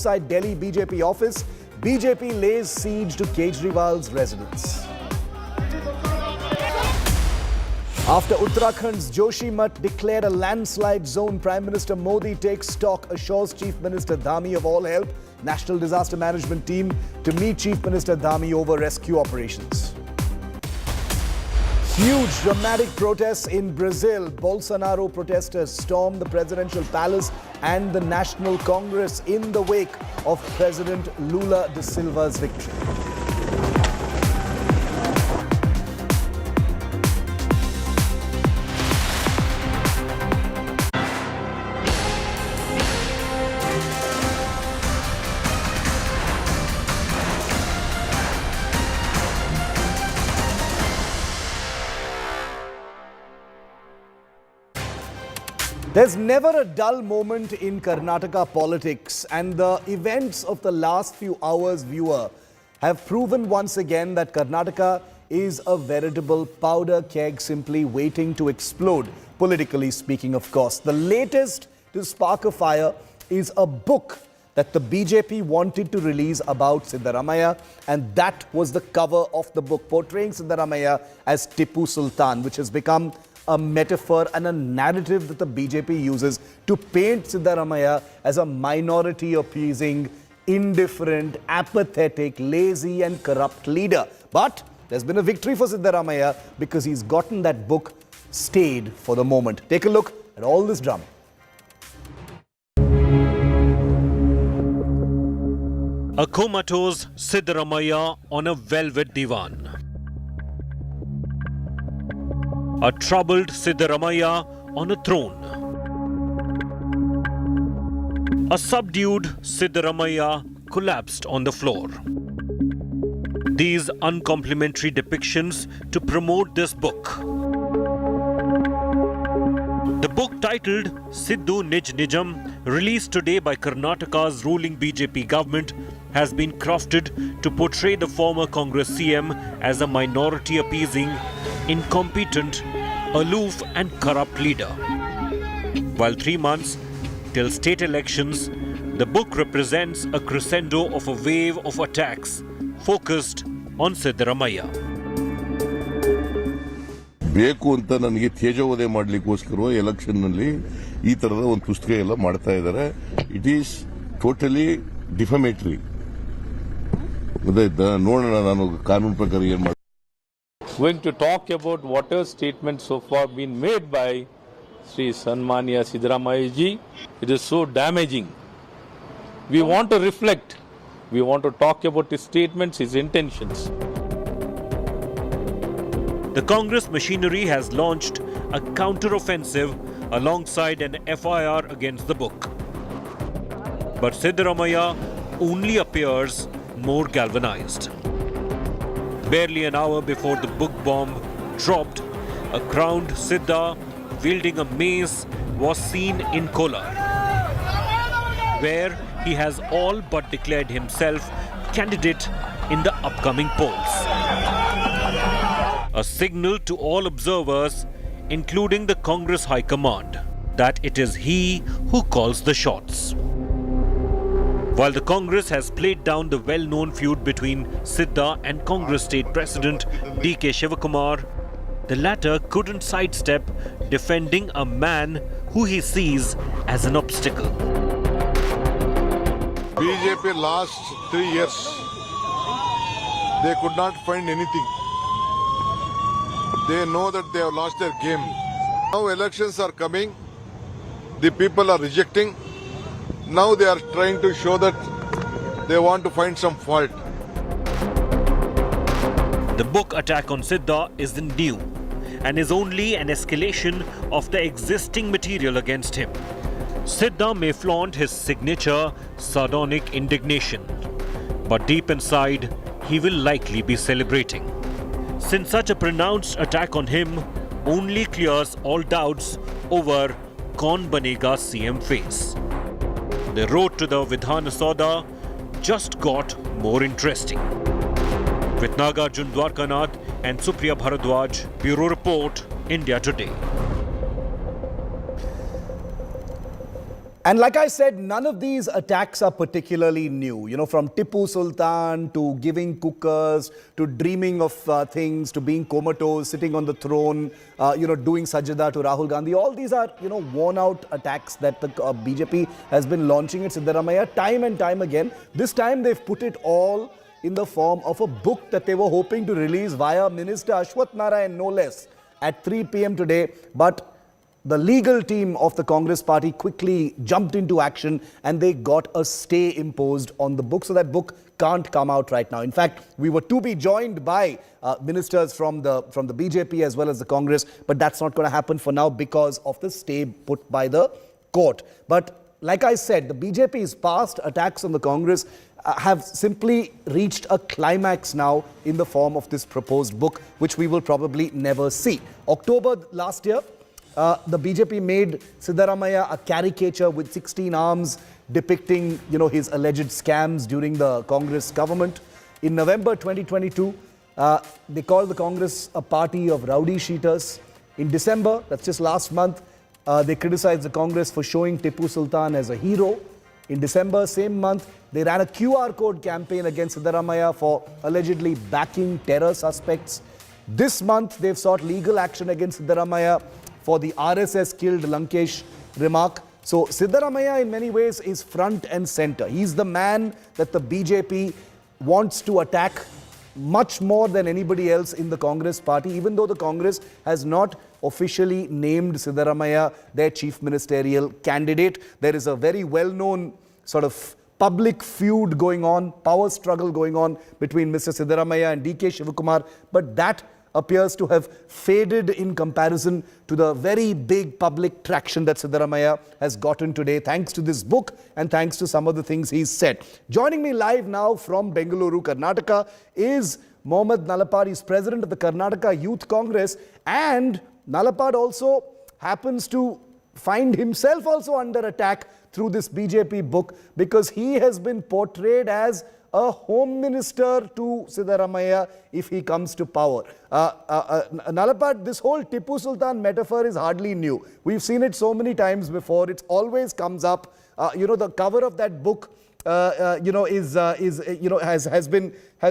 outside Delhi BJP office. BJP lays siege to Kejriwal's residence. After Uttarakhand's Joshimath declared a landslide zone, Prime Minister Modi takes stock, assures Chief Minister Dhami of all help. National Disaster Management Team to meet Chief Minister Dhami over rescue operations. Huge dramatic protests in Brazil. Bolsonaro protesters stormed the presidential palace and the National Congress in the wake of President Lula da Silva's victory. There's never a dull moment in Karnataka politics, and the events of the last few hours, viewer, have proven once again that Karnataka is a veritable powder keg simply waiting to explode, politically speaking, of course. The latest to spark a fire is a book that the BJP wanted to release about Siddaramaiah, and that was the cover of the book, portraying Siddaramaiah as Tipu Sultan, which has become a metaphor and a narrative that the BJP uses to paint Siddaramaiah as a minority-appeasing, indifferent, apathetic, lazy and corrupt leader. But there's been a victory for Siddaramaiah because he's gotten that book stayed for the moment. Take a look at all this drama. A comatose Siddaramaiah on a velvet divan. A troubled Siddaramaiah on a throne. A subdued Siddaramaiah collapsed on the floor. These uncomplimentary depictions to promote this book. The book titled Siddu Nij Nijam, released today by Karnataka's ruling BJP government, has been crafted to portray the former Congress CM as a minority-appeasing, incompetent, aloof and corrupt leader. While 3 months till state elections, the book represents a crescendo of a wave of attacks focused on Siddaramaiah. ಬೇಕು ಅಂತ ನನಗೆ ತೇಜೋವಧೆ ಮಾಡಲಿಕ್ಕೋಸ್ಕರ election ನಲ್ಲಿ ಈ ತರದ ಒಂದು ಪುಸ್ತಕ ಎಲ್ಲ ಮಾಡ್ತಾ ಇದ್ದಾರೆ. It is totally defamatory. ನೋಡೋಣ ನಾನು ಕಾನೂನು ಪ್ರಕಾರ ಏನು ಮಾಡ್ತೀನಿ. Going to talk about whatever statements so far been made by Sri Sanmaniya Siddaramaiah ji. It is so damaging. We want to reflect. We want to talk about his statements, his intentions. The Congress machinery has launched a counter-offensive alongside an FIR against the book. But Siddaramaiah only appears more galvanized. Barely an hour before the book bomb dropped, a crowned Sidda wielding a mace was seen in Kolar, where he has all but declared himself candidate in the upcoming polls. A signal to all observers, including the Congress High Command, that it is he who calls the shots. While the Congress has played down the well-known feud between Sidda and Congress State President D.K. Shivakumar, the latter couldn't sidestep defending a man who he sees as an obstacle. BJP last 3 years, they could not find anything. They know that they have lost their game. Now elections are coming. The people are rejecting. Now they are trying to show that they want to find some fault. The book attack on Sidda isn't new and is only an escalation of the existing material against him. Sidda may flaunt his signature sardonic indignation, but deep inside, he will likely be celebrating. Since such a pronounced attack on him only clears all doubts over Kaun Banega CM phase. The road to the Vidhana Sauda just got more interesting. With Nagarjun Dwarkanath and Supriya Bharadwaj, Bureau Report, India Today. And like I said, none of these attacks are particularly new. You know, from Tipu Sultan to giving cookers, to dreaming of things, to being comatose, sitting on the throne, doing sajda to Rahul Gandhi. All these are, worn out attacks that the BJP has been launching at Siddaramaiah time and time again. This time they've put it all in the form of a book that they were hoping to release via Minister Ashwath Narayan, no less, at 3 p.m. today. But the legal team of the Congress party quickly jumped into action and they got a stay imposed on the book. So that book can't come out right now. In fact, we were to be joined by ministers from the BJP as well as the Congress, but that's not going to happen for now because of the stay put by the court. But like I said, the BJP's past attacks on the Congress have simply reached a climax now in the form of this proposed book, which we will probably never see. October last year, the BJP made Siddaramaiah a caricature with 16 arms depicting, his alleged scams during the Congress government. In November 2022, they called the Congress a party of rowdy sheeters. In December, that's just last month, they criticized the Congress for showing Tipu Sultan as a hero. In December, same month, they ran a QR code campaign against Siddaramaiah for allegedly backing terror suspects. This month, they've sought legal action against Siddaramaiah for the RSS killed Lankesh remark. So Siddaramaiah in many ways is front and center. He's the man that the BJP wants to attack much more than anybody else in the Congress party, even though the Congress has not officially named Siddaramaiah their chief ministerial candidate. There is a very well-known sort of public feud going on, power struggle going on between Mr. Siddaramaiah and DK Shivakumar, but that appears to have faded in comparison to the very big public traction that Siddaramaiah has gotten today, thanks to this book and thanks to some of the things he's said. Joining me live now from Bengaluru, Karnataka, is Mohammad Nalapad. He's president of the Karnataka Youth Congress, and Nalapad also happens to find himself also under attack through this BJP book because he has been portrayed as a home minister to Siddaramaiah if he comes to power. Nalapad, this whole Tipu Sultan metaphor is hardly new. We've seen it so many times before. It always comes up. The cover of that book, has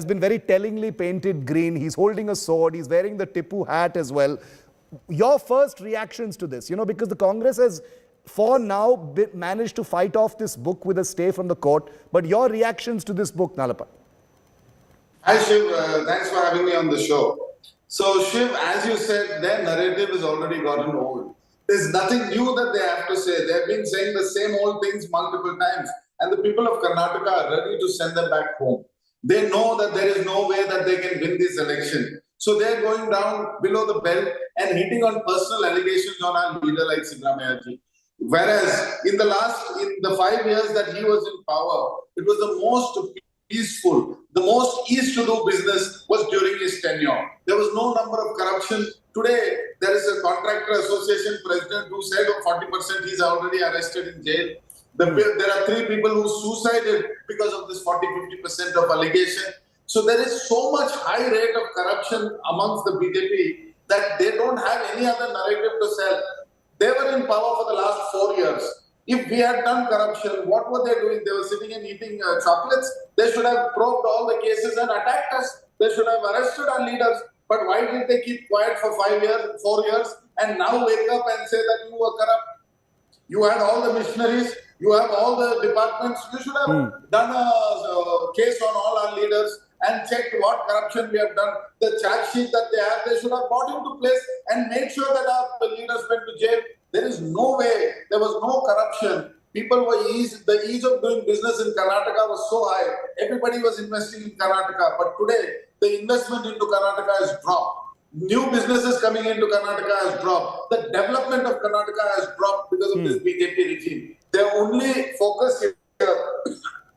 been very tellingly painted green. He's holding a sword. He's wearing the Tipu hat as well. Your first reactions to this, because the Congress has for now managed to fight off this book with a stay from the court. But your reactions to this book, Nalapad? Hi Shiv, thanks for having me on the show. So Shiv, as you said, their narrative has already gotten old. There's nothing new that they have to say. They've been saying the same old things multiple times. And the people of Karnataka are ready to send them back home. They know that there is no way that they can win this election. So they're going down below the belt and hitting on personal allegations on our leader like Siddaramaiah ji. Whereas in the 5 years that he was in power, it was the most peaceful, the most easy to do business was during his tenure. There was no number of corruption. Today, there is a contractor association president who said 40% he's already arrested in jail. There are 3 people who suicided because of this 40-50% of allegation. So there is so much high rate of corruption amongst the BJP that they don't have any other narrative to sell. They were in power for the last 4 years. If we had done corruption, what were they doing? They were sitting and eating chocolates. They should have probed all the cases and attacked us. They should have arrested our leaders. But why did they keep quiet for 4 years, and now wake up and say that you were corrupt? You had all the missionaries. You have all the departments. You should have done a case on all our leaders and checked what corruption we have done. The charge sheet that they have, they should have brought into place and made sure that our leaders went to jail. There is no way. There was no corruption. People were the ease of doing business in Karnataka was so high. Everybody was investing in Karnataka. But today, the investment into Karnataka has dropped. New businesses coming into Karnataka has dropped. The development of Karnataka has dropped because of this BJP regime. Their only focus here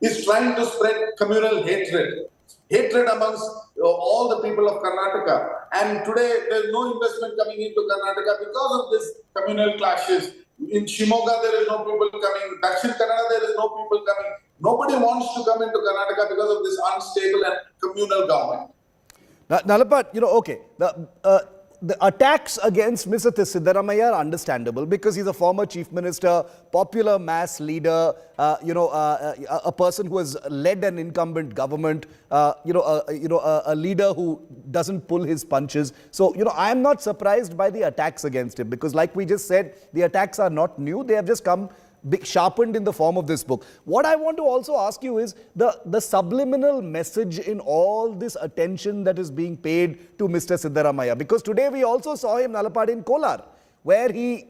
is trying to spread communal hatred. Hatred amongst all the people of Karnataka. And today, there is no investment coming into Karnataka because of this communal clashes. In Shimoga, there is no people coming. Dakshin Kannada, there is no people coming. Nobody wants to come into Karnataka because of this unstable and communal government. Nalapad, okay. the attacks against Mr. Siddaramaiah are understandable because he's a former chief minister, popular mass leader, a person who has led an incumbent government, a leader who doesn't pull his punches. So, I am not surprised by the attacks against him because like we just said, the attacks are not new. They have just come sharpened in the form of this book. What I want to also ask you is the subliminal message in all this attention that is being paid to Mr. Siddaramaiah. Because today we also saw him, Nalapad, in Kolar, where he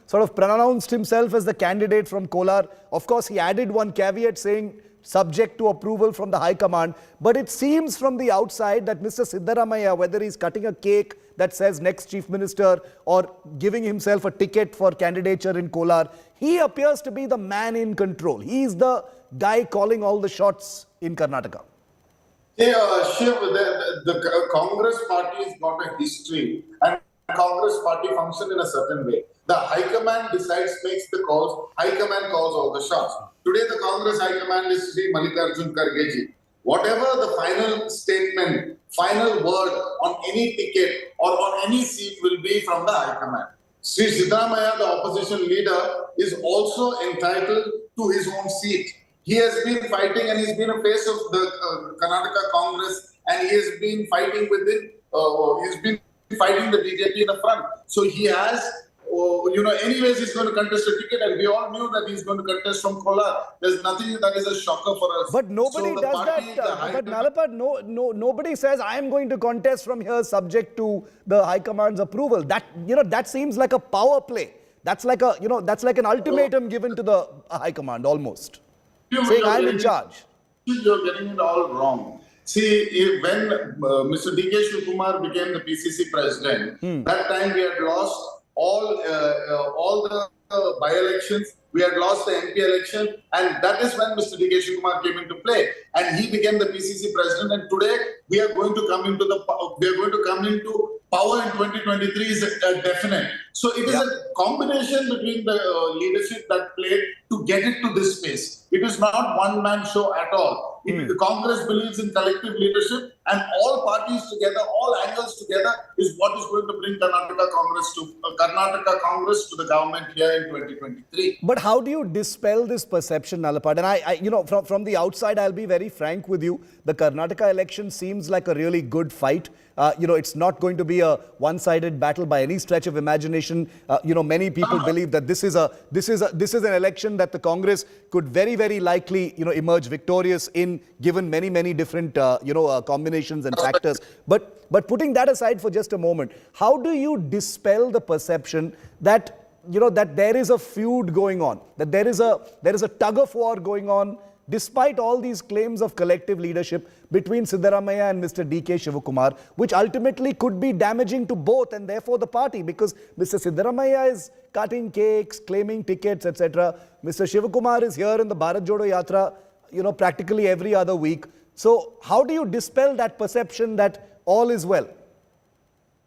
sort of pronounced himself as the candidate from Kolar. Of course, he added one caveat saying subject to approval from the High Command. But it seems from the outside that Mr. Siddaramaiah, whether he's cutting a cake that says next chief minister or giving himself a ticket for candidature in Kolar, he appears to be the man in control. He's the guy calling all the shots in Karnataka. Yeah, Shiv, the Congress party has got a history and Congress party function in a certain way. The High Command decides, makes the calls, High Command calls all the shots. Today the Congress High Command is Sri Mallikarjun Kharge. Whatever the final statement, final word on any ticket or on any seat will be from the High Command. Sri Siddaramaiah, the opposition leader, is also entitled to his own seat. He has been fighting and he's been a face of the Karnataka Congress and he has been fighting within, he's been fighting the BJP in the front. So he has, anyways he's going to contest a ticket and we all knew that he's going to contest from Kolar. There's nothing that is a shocker for us. But nobody does that. But Nalapad, nobody says I am going to contest from here subject to the High Command's approval. That seems like a power play. That's like an ultimatum given to the High Command almost. Saying I'm in charge. You're getting it all wrong. See, when Mr. D.K. Shivakumar became the PCC president, that time we had lost all the by-elections, we had lost the MP election, and that is when Mr. D.K. Shivakumar came into play, and he became the PCC president. And today we are going to come into power in 2023 is definite. So it is a combination between the leadership that played to get it to this space. It is not one-man show at all. The Congress believes in collective leadership and all parties together, all angles together is what is going to bring Karnataka Congress to the government here in 2023. But how do you dispel this perception, Nalapad? And from the outside, I'll be very frank with you. The Karnataka election seems like a really good fight. It's not going to be a one-sided battle by any stretch of imagination. Many people believe that this is an election that the Congress could very, very likely, emerge victorious in, given many different, combinations and factors. But putting that aside for just a moment, how do you dispel the perception that that there is a feud going on, that there is a tug of war going on, despite all these claims of collective leadership between Siddaramaiah and Mr. D.K. Shivakumar, which ultimately could be damaging to both and therefore the party, because Mr. Siddaramaiah is cutting cakes, claiming tickets, etc. Mr. Shivakumar is here in the Bharat Jodo Yatra, practically every other week. So how do you dispel that perception that all is well?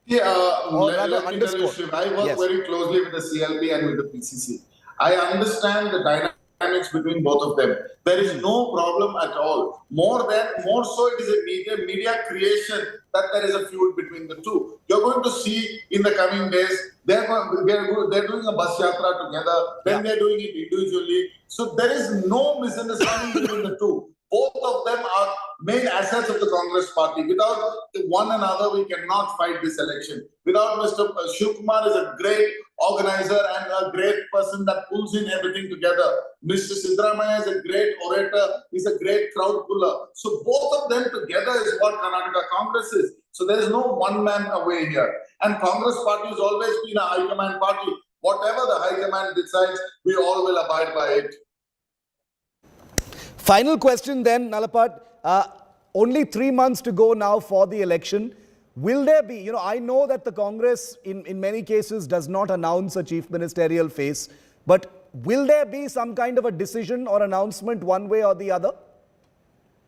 Yeah, let me tell you, Shiv, I work very closely with the CLP and with the PCC. I understand the dynamics between both of them. There is no problem at all. More so it is a media creation that there is a feud between the two. You're going to see in the coming days, they're doing a bus yatra together, then they're doing it individually. So there is no misunderstanding between the two. Both of them are main assets of the Congress party. Without one another, we cannot fight this election. Without Mr. Shivakumar is a great organizer and a great person that pulls in everything together. Mr. Siddaramaiah is a great orator. He's a great crowd puller. So both of them together is what Karnataka Congress is. So there is no one man away here. And Congress party has always been a high command party. Whatever the high command decides, we all will abide by it. Final question then, Nalapad. Only 3 months to go now for the election. Will there be, I know that the Congress in many cases does not announce a chief ministerial face, but will there be some kind of a decision or announcement one way or the other?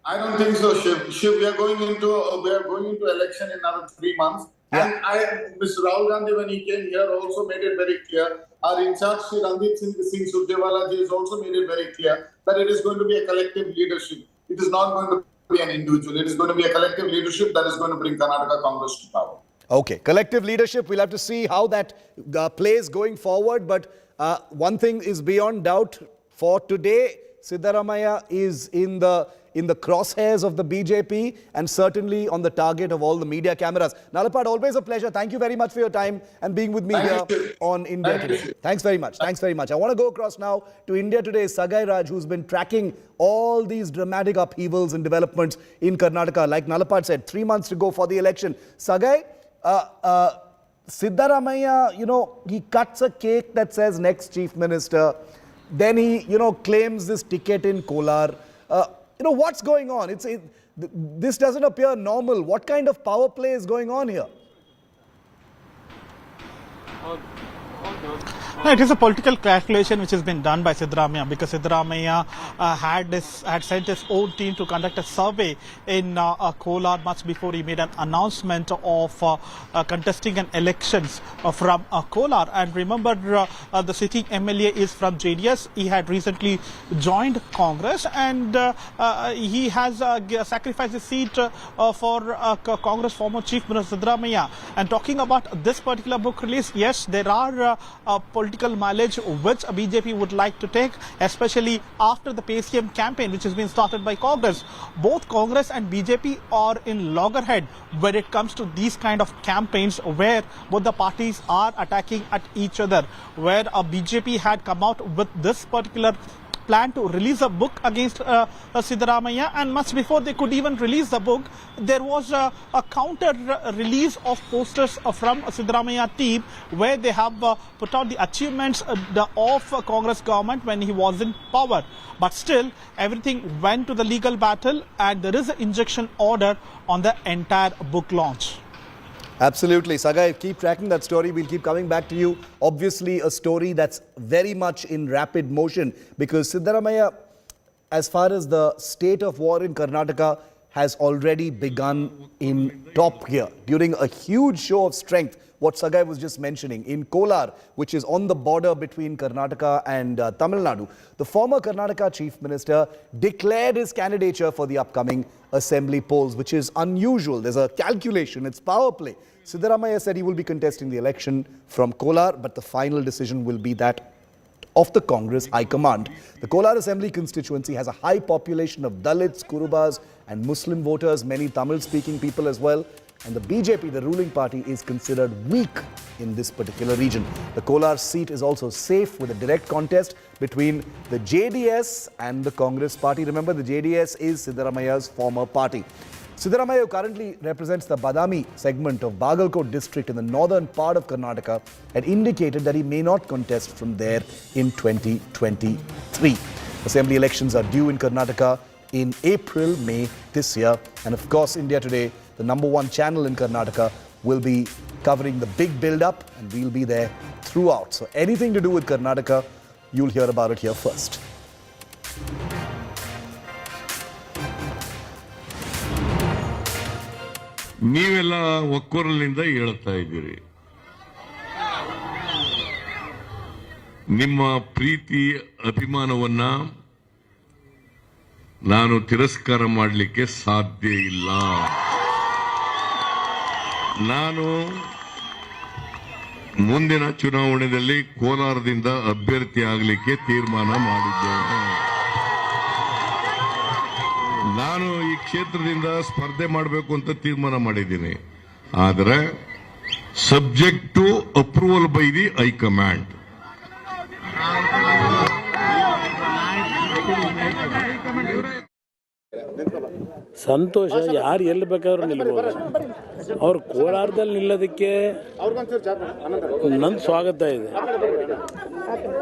I don't think so, Shiv. We are going into election in another 3 months. And Mr. Rahul Gandhi, when he came here, also made it very clear. Our in charge, Sri Randeep Singh Surjewala ji, has also made it very clear that it is going to be a collective leadership. It is not going to be an individual. It is going to be a collective leadership that is going to bring Karnataka Congress to power. Okay, collective leadership, we'll have to see how that plays going forward. But one thing is beyond doubt for today, Siddaramaiah is in the crosshairs of the BJP and certainly on the target of all the media cameras. Nalapad, always a pleasure. Thank you very much for your time and being with me here on India Today. Thanks very much. Thanks very much. I want to go across now to India Today's Sagai Raj, who's been tracking all these dramatic upheavals and developments in Karnataka. Like Nalapad said, 3 months to go for the election. Sagai, Siddaramaiah, he cuts a cake that says next chief minister. Then he, claims this ticket in Kolar. What's going on? This doesn't appear normal. What kind of power play is going on here? No, it is a political calculation which has been done by Siddaramaiah, because Siddaramaiah had sent his own team to conduct a survey in Kolar much before he made an announcement of contesting an elections from Kolar. And remember, the sitting MLA is from JDS. He had recently joined Congress, and he has sacrificed his seat for Congress former Chief Minister Siddaramaiah. And talking about this particular book release, yes, there are political mileage which BJP would like to take, especially after the Faceoff campaign which has been started by Congress. Both Congress and BJP are in loggerhead when it comes to these kind of campaigns where both the parties are attacking at each other, where BJP had come out with this particular plan to release a book against Siddaramaiah, and much before they could even release the book, there was a counter release of posters from Siddaramaiah team where they have put out the achievements of Congress government when he was in power. But still, everything went to the legal battle, and there is an injunction order on the entire book launch. Absolutely. Sagai, keep tracking that story. We'll keep coming back to you. Obviously, a story that's very much in rapid motion, because Siddaramaiah, as far as the state of war in Karnataka, has already begun in top gear. During a huge show of strength, what Sagai was just mentioning, in Kolar, which is on the border between Karnataka and Tamil Nadu, the former Karnataka Chief Minister declared his candidature for the upcoming assembly polls, which is unusual. There's a calculation, it's power play. Siddaramaiah said he will be contesting the election from Kolar, but the final decision will be that of the Congress High Command. The Kolar Assembly constituency has a high population of Dalits, Kurubas and Muslim voters, many Tamil-speaking people as well. And the BJP, the ruling party, is considered weak in this particular region. The Kolar seat is also safe with a direct contest between the JDS and the Congress party. Remember, the JDS is Siddaramaiah's former party. Siddaramaiah currently represents the Badami segment of Bagalkot district in the northern part of Karnataka, had indicated that he may not contest from there in 2023. Assembly elections are due in Karnataka in April, May this year. And of course, India Today, the #1 channel in Karnataka, will be covering the big build-up, and we'll be there throughout. So anything to do with Karnataka, you'll hear about it here first. ನೀವೆಲ್ಲ ಒಕ್ಕೊರಲಿನಿಂದ ಹೇಳ್ತಾ ಇದ್ದೀರಿ. ನಿಮ್ಮ ಪ್ರೀತಿ ಅಭಿಮಾನವನ್ನ ನಾನು ತಿರಸ್ಕಾರ ಮಾಡಲಿಕ್ಕೆ ಸಾಧ್ಯ ಇಲ್ಲ. ನಾನು ಮುಂದಿನ ಚುನಾವಣೆಯಲ್ಲಿ ಕೋಲಾರದಿಂದ ಅಭ್ಯರ್ಥಿ ಆಗಲಿಕ್ಕೆ ತೀರ್ಮಾನ ಮಾಡಿದ್ದೇನೆ. ನಾನು ಈ ಕ್ಷೇತ್ರದಿಂದ ಸ್ಪರ್ಧೆ ಮಾಡಬೇಕು ಅಂತ ತೀರ್ಮಾನ ಮಾಡಿದ್ದೀನಿ. ಆದರೆ subject to approval by the high command. ಸಂತೋಷ ಯಾರು ಎಲ್ಲಿ ಬೇಕಾದ್ರೂ ನಿಲ್ಬೋದು. ಅವ್ರು ಕೋಲಾರದಲ್ಲಿ ನಿಲ್ಲೋದಕ್ಕೆ ನನ್ನ ಸ್ವಾಗತ ಇದೆ.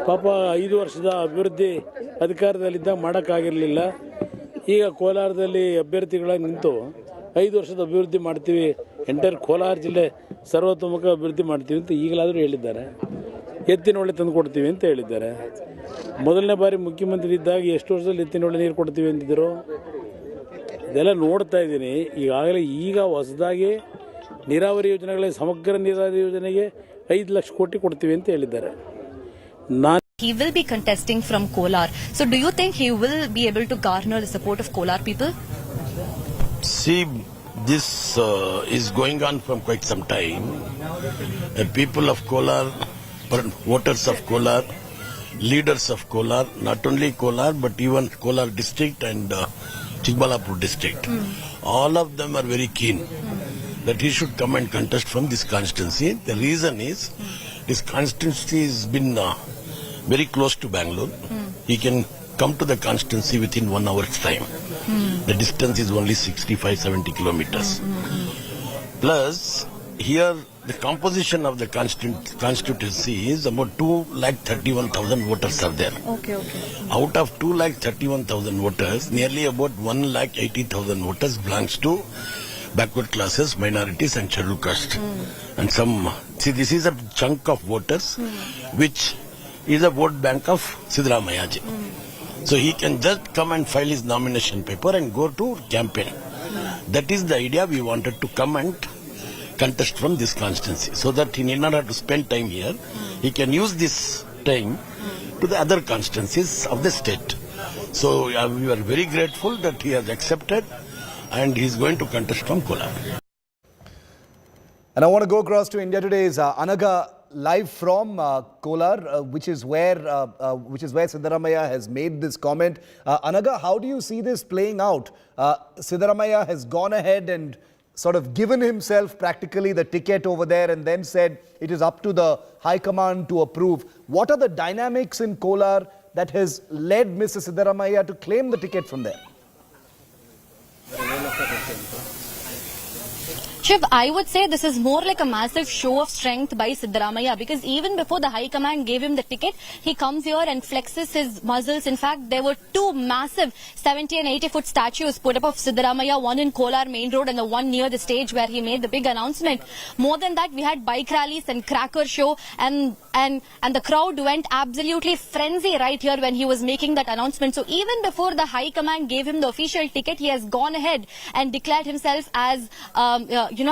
ಪಾಪ 5 ವರ್ಷದ ಅಭಿವೃದ್ಧಿ ಅಧಿಕಾರದಲ್ಲಿದ್ದಾಗ ಮಾಡೋಕ್ಕಾಗಿರಲಿಲ್ಲ. ಈಗ ಕೋಲಾರದಲ್ಲಿ ಅಭ್ಯರ್ಥಿಗಳಾಗಿ ನಿಂತು 5 ವರ್ಷದ ಅಭಿವೃದ್ಧಿ ಮಾಡ್ತೀವಿ, ಎಂಟೈರ್ ಕೋಲಾರ ಜಿಲ್ಲೆ ಸರ್ವತೋಮುಖ ಅಭಿವೃದ್ಧಿ ಮಾಡ್ತೀವಿ ಅಂತ ಈಗಲಾದರೂ ಹೇಳಿದ್ದಾರೆ. ಎತ್ತಿನೊಳ್ಳೆ ತಂದು ಕೊಡ್ತೀವಿ ಅಂತ ಹೇಳಿದ್ದಾರೆ. ಮೊದಲನೇ ಬಾರಿ ಮುಖ್ಯಮಂತ್ರಿ ಇದ್ದಾಗ ಎಷ್ಟು ವರ್ಷದಲ್ಲಿ ಎತ್ತಿನೊಳ್ಳೆ ನೀರು ಕೊಡ್ತೀವಿ ಅಂತಿದ್ರು. ಇದೆಲ್ಲ ನೋಡ್ತಾ ಇದ್ದೀನಿ. ಈಗಾಗಲೇ ಈಗ ಹೊಸದಾಗಿ ನೀರಾವರಿ ಯೋಜನೆಗಳಿಗೆ, ಸಮಗ್ರ ನೀರಾವರಿ ಯೋಜನೆಗೆ 5 ಲಕ್ಷ ಕೋಟಿ ಕೊಡ್ತೀವಿ ಅಂತ ಹೇಳಿದ್ದಾರೆ. He will be contesting from Kolar. So do you think he will be able to garner the support of Kolar people? See, this is going on from quite some time. People of Kolar, voters of Kolar, leaders of Kolar, not only Kolar but even Kolar district and Chikbalapur district, all of them are very keen that he should come and contest from this constituency. The reason is this constituency has been very close to Bangalore. He can come to the constituency within 1 hour's time. The distance is only 65-70 kilometers. Plus, here the composition of the constituency is about 231,000 voters are there. Okay. Out of 231,000 voters, nearly about 180,000 voters belongs to backward classes, minorities and scheduled caste. And this is a chunk of voters which is a vote bank of Siddaramaiah ji. So he can just come and file his nomination paper and go to campaign. That is the idea. We wanted to come and contest from this constituency so that he need not have to spend time here. He can use this time to the other constituencies of the state. So we are very grateful that he has accepted and he is going to contest from Kolar. And I want to go across to India Today's Anaga live from Kolar, which is where Siddaramaiah has made this comment. Anaga, how do you see this playing out? Siddaramaiah has gone ahead and sort of given himself practically the ticket over there and then said it is up to the High Command to approve. What are the dynamics in Kolar that has led Mr. Siddaramaiah to claim the ticket from there? Shiv, I would say this is more like a massive show of strength by Siddaramaiah, because even before the High Command gave him the ticket, he comes here and flexes his muscles. In fact, there were two massive 70 and 80-foot statues put up of Siddaramaiah, one in Kolar Main Road and the one near the stage where he made the big announcement. More than that, we had bike rallies and cracker show, and the crowd went absolutely frenzy right here when he was making that announcement. So even before the High Command gave him the official ticket, he has gone ahead and declared himself as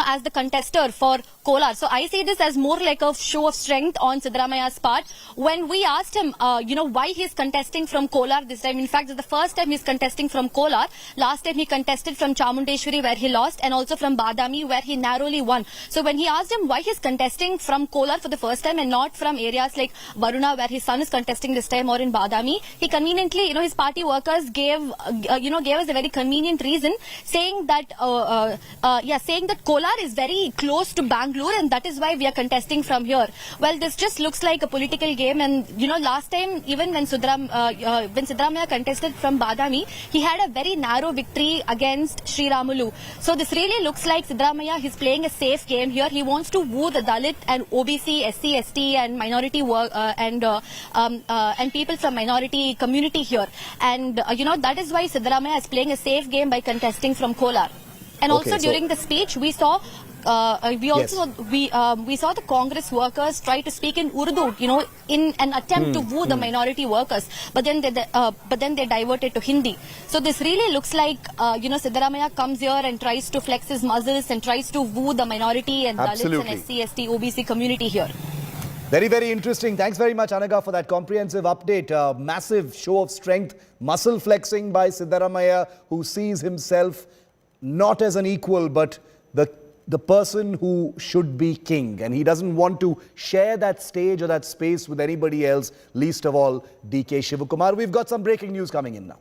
as the contester for Kolar. So I see this as more like a show of strength on Siddaramaiah's part. When we asked him, why he's contesting from Kolar this time, in fact, it's the first time he's contesting from Kolar. Last time he contested from Chamundeshwari where he lost, and also from Badami where he narrowly won. So when he asked him why he's contesting from Kolar for the first time and not from areas like Varuna where his son is contesting this time, or in Badami, he conveniently, his party workers gave us a very convenient reason, saying that Kolar is very close to Bangalore and that is why we are contesting from here. Well, this just looks like a political game, and last time even when Siddaramaiah contested from Badami, he had a very narrow victory against Sri Ramulu. So this really looks like Siddaramaiah is playing a safe game here. He wants to woo the Dalit and OBC, SC, ST and minority and people from minority community here. And that is why Siddaramaiah is playing a safe game by contesting from Kolar. And also during the speech, we saw we saw the Congress workers try to speak in Urdu, in an attempt to woo the minority workers, but then they diverted to Hindi. So this really looks like Siddaramaiah comes here and tries to flex his muscles and tries to woo the minority and Dalits and SC, ST, OBC community here. Very, very interesting. Thanks very much, Anaga, for that comprehensive update. Massive show of strength, muscle flexing by Siddaramaiah, who sees himself not as an equal, but the person who should be king. And he doesn't want to share that stage or that space with anybody else, least of all DK Shivakumar. We've got some breaking news coming in now.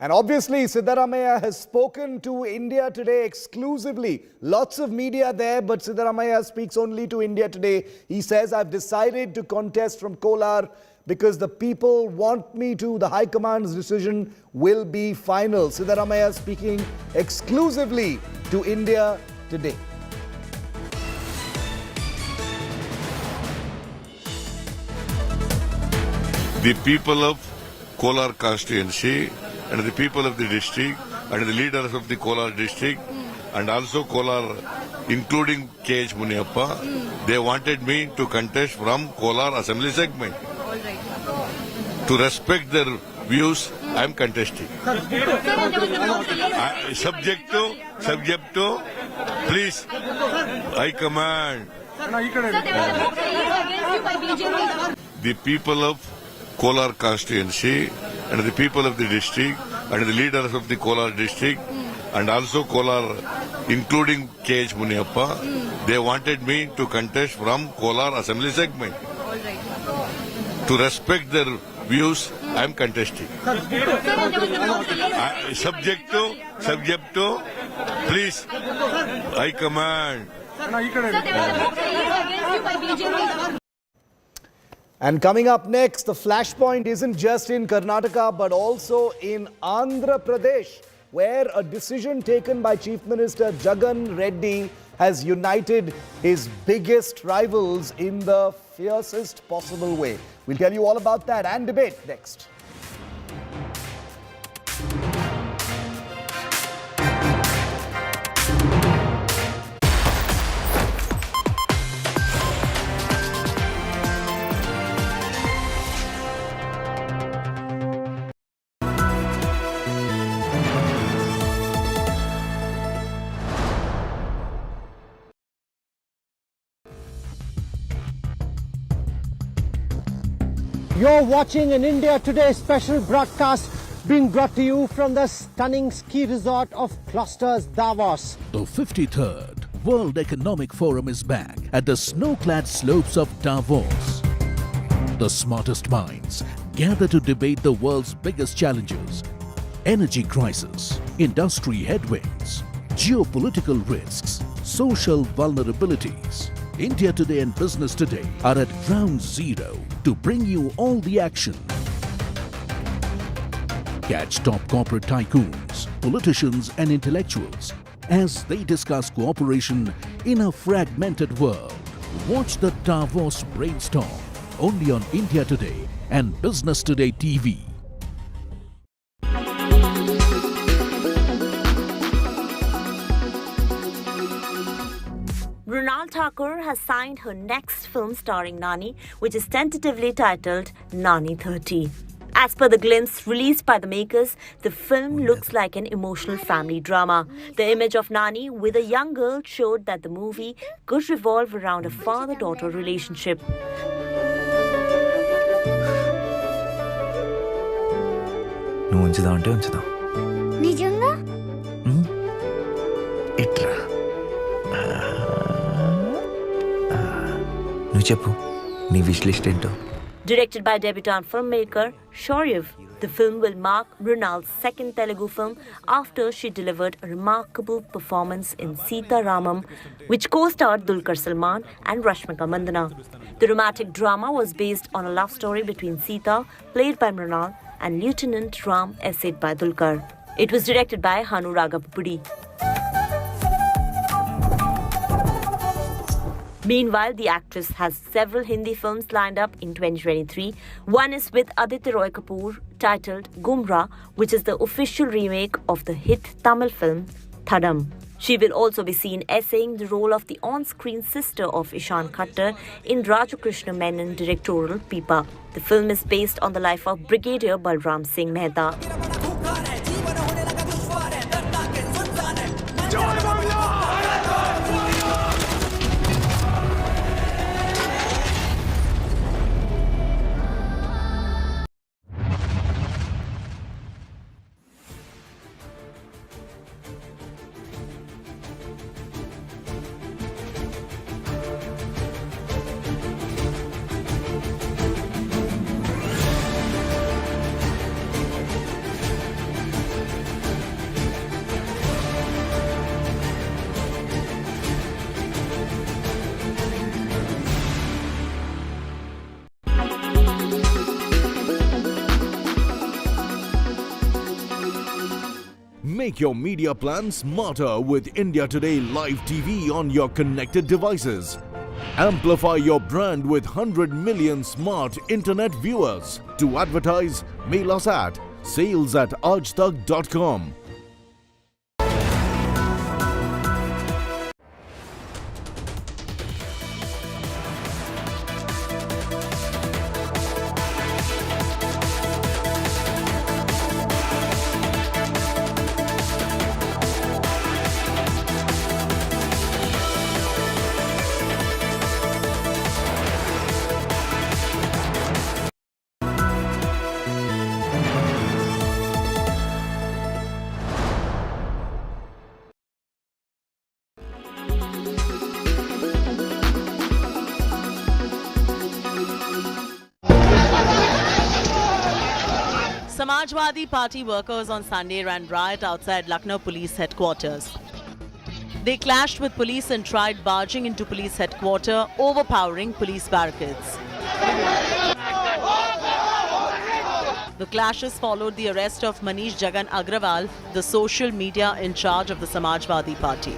And obviously, Siddaramaiah has spoken to India Today exclusively. Lots of media there, but Siddaramaiah speaks only to India Today. He says, I've decided to contest from Kolar because the people want me to. The High Command's decision will be final. Siddaramaiah speaking exclusively to India Today. The people of Kolar constituency and the people of the district and the leaders of the Kolar district and also Kolar, including K.H. Muniappa, they wanted me to contest from Kolar assembly segment. To respect their views, I am contesting. Subject to, please, High Command. The people of Kolar constituency and the people of the district and the leaders of the Kolar district and also Kolar, including K.H. Muniappa, they wanted me to contest from Kolar Assembly segment. To respect their views, I am contesting. Subject to, please, High Command. And coming up next, the flashpoint isn't just in Karnataka but also in Andhra Pradesh, where a decision taken by Chief Minister Jagan Reddy has united his biggest rivals in the fiercest possible way. We'll tell you all about that and debate next. You're watching an India Today special broadcast being brought to you from the stunning ski resort of Clusters, Davos. The 53rd World Economic Forum is back at the snow-clad slopes of Davos. The smartest minds gather to debate the world's biggest challenges: energy crisis, industry headwinds, geopolitical risks, social vulnerabilities. India Today and Business Today are at ground zero to bring you all the action. Catch top corporate tycoons, politicians and intellectuals as they discuss cooperation in a fragmented world. Watch the Davos brainstorm only on India Today and Business Today TV. Mrunal Thakur has signed her next film starring Nani, which is tentatively titled Nani 30. As per the glimpse released by the makers, the film looks like an emotional family drama. The image of Nani with a young girl showed that the movie could revolve around a father-daughter relationship. నిజంగా ఇట్రా నువ్వు చెప్పు నీ wish list ఏంటో. Directed by debutante filmmaker Shiv, the film will mark Mrunal's second Telugu film after she delivered a remarkable performance in Sita Ramam, which co-starred Dulquer Salmaan and Rashmika Mandanna. The romantic drama was based on a love story between Sita, played by Mrunal, and Lieutenant Ram, essayed by Dulquer. It was directed by Hanu Ragapudi. Meanwhile, the actress has several Hindi films lined up in 2023. One is with Aditya Roy Kapoor, titled Gumra, which is the official remake of the hit Tamil film Thadam. She will also be seen essaying the role of the on-screen sister of Ishan Khattar in Raju Krishna Menon directorial Pipa. The film is based on the life of Brigadier Balram Singh Mehta. Make your media plan smarter with India Today Live TV on your connected devices. Amplify your brand with 100 million smart internet viewers. To advertise, mail us at sales@aajtak.com. Samajwadi Party workers on Sunday ran riot outside Lucknow police headquarters. They clashed with police and tried barging into police headquarters, overpowering police barricades. The clashes followed the arrest of Manish Jagan Agrawal, the social media in charge of the Samajwadi Party.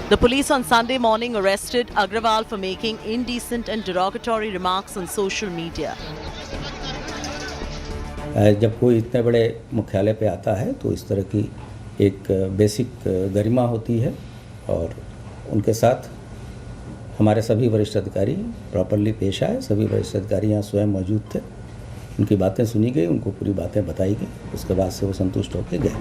The police on Sunday morning arrested Agrawal for making indecent and derogatory remarks on social media. जब कोई इतने बड़े मुख्यालय पे आता है तो इस तरह की एक बेसिक गरिमा होती है और उनके साथ हमारे सभी वरिष्ठ अधिकारी प्रॉपर्ली पेश आए। सभी वरिष्ठ अधिकारी यहाँ स्वयं मौजूद थे। उनकी बातें सुनी गई, उनको पूरी बातें बताई गई, उसके बाद से वो संतुष्ट होकर गए।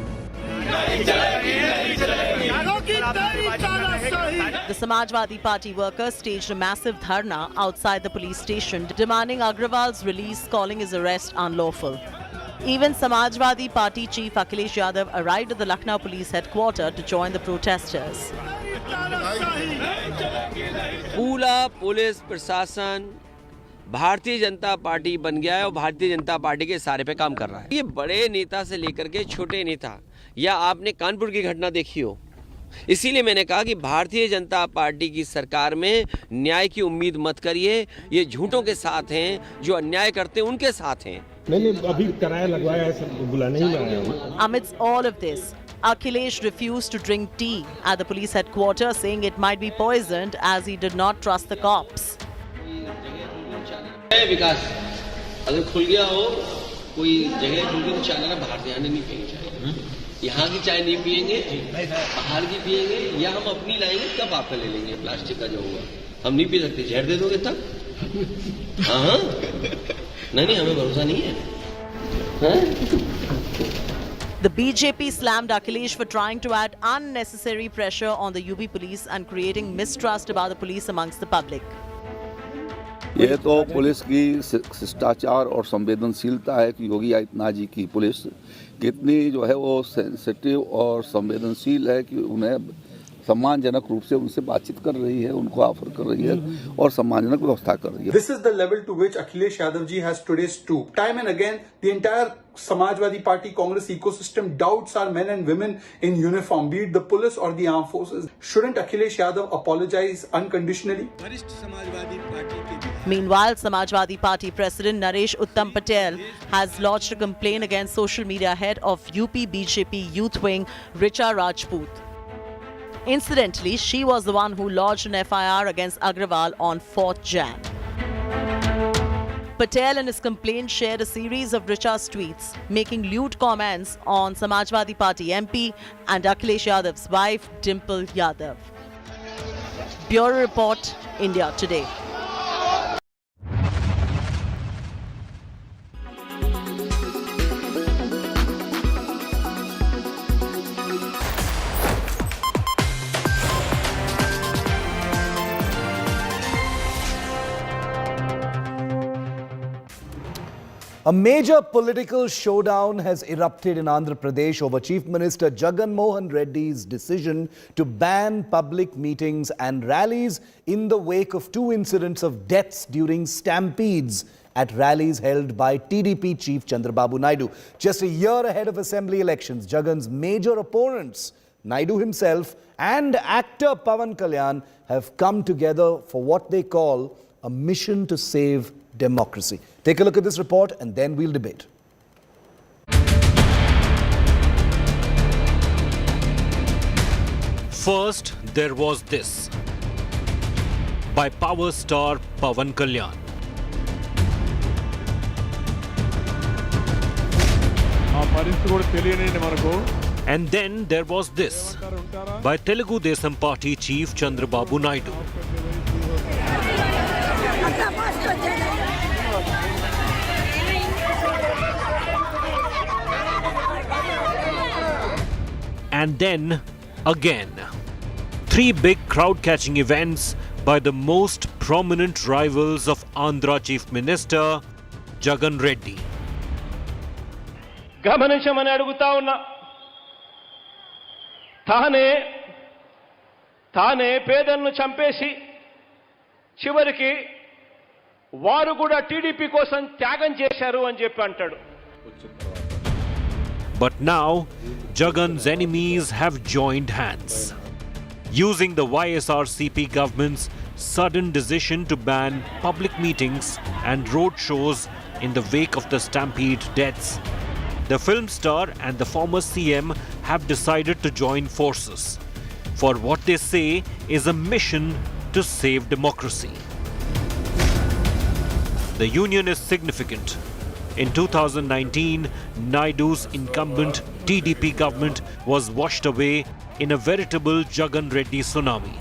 The Samajwadi Party workers staged a massive dharna outside the police station, demanding Agrawal's release, calling his arrest unlawful. Even Samajwadi Party Chief Akhilesh Yadav arrived at the Lucknow police headquarters to join the protesters. पूरा police प्रशासन Bharatiya Janata party बन गया है और Bharatiya Janata party के सारे पे काम कर रहा है। ये बड़े नेता से लेकर के छोटे नेता, या आपने कानपुर की घटना देखी हो, इसीलिए मैंने कहा कि भारतीय जनता पार्टी की सरकार में न्याय की उम्मीद मत करिए। ये झूठों के साथ हैं, जो अन्याय करते हैं उनके साथ हैं। मैंने अभी किराया लगवाया है, बुलाने ही आया हूं। Amidst all of this, Akhilesh refused to drink tea at the police headquarters, saying it might be poisoned as he did not trust the cops. विकास अगर खुल गया हो, कोई जगह खुल गई तो चाय लगा बाहर से आने नहीं पिएंगे चाय। यहाँ की चाय नहीं पिएंगे, बाहर की पिएंगे, या हम अपनी लाएंगे तब आपका ले लेंगे। प्लास्टिक का जो होगा हम नहीं पी सकते। जहर दे दोगे तब? हाँ नहीं हमें भरोसा नहीं है। The BJP slammed Akhilesh for trying to add unnecessary pressure on the UP police and creating mistrust about the police amongst the public. यह तो पुलिस की शिष्टाचार और संवेदनशीलता है कि योगी आदित्यनाथ जी की पुलिस कितनी जो है वो सेंसिटिव और संवेदनशील है कि उन्हें सम्मानजनक रूप से उनसे बातचीत कर रही है, उनको ऑफर कर रही है और सम्मानजनक व्यवस्था कर रही है। This is the level to which Akhilesh Yadav ji has today stooped. Time and again, the entire Samajwadi Party Congress ecosystem doubts our men and women in uniform, be it the police or the armed forces. Shouldn't Akhilesh Yadav apologize unconditionally? Meanwhile, Samajwadi Party President Naresh Uttam Patel has lodged a complaint against social media head of UP BJP youth wing, Richa Rajput. Incidentally, she was the one who lodged an FIR against Agrawal on 4th Jan. Patel in his complaint shared a series of Richa's tweets, making lewd comments on Samajwadi Party MP and Akhilesh Yadav's wife, Dimple Yadav. Bureau Report, India Today. A major political showdown has erupted in Andhra Pradesh over Chief Minister Jagan Mohan Reddy's decision to ban public meetings and rallies in the wake of 2 incidents of deaths during stampedes at rallies held by TDP Chief Chandrababu Naidu. Just a year ahead of assembly elections, Jagan's major opponents, Naidu himself and actor Pawan Kalyan, have come together for what they call a mission to save democracy. Take a look at this report and then we'll debate. First, there was this by power star Pawan Kalyan. And then there was this by Telugu Desam Party Chief Chandrababu Naidu. And then again, 3 big crowd-catching events by the most prominent rivals of Andhra Chief Minister Jagan Reddy. గమనించమని అడుగుతా ఉన్నా. తానే పేదలను చంపేసి చివరికి వారు కూడా TDP కోసం త్యాగం చేశారు అని చెప్పి అంటాడు. But now, Jagan's enemies have joined hands. Using the YSRCP government's sudden decision to ban public meetings and road shows in the wake of the stampede deaths, the film star and the former CM have decided to join forces for what they say is a mission to save democracy. The union is significant. In 2019, Naidu's incumbent TDP government was washed away in a veritable Jagan Reddy tsunami,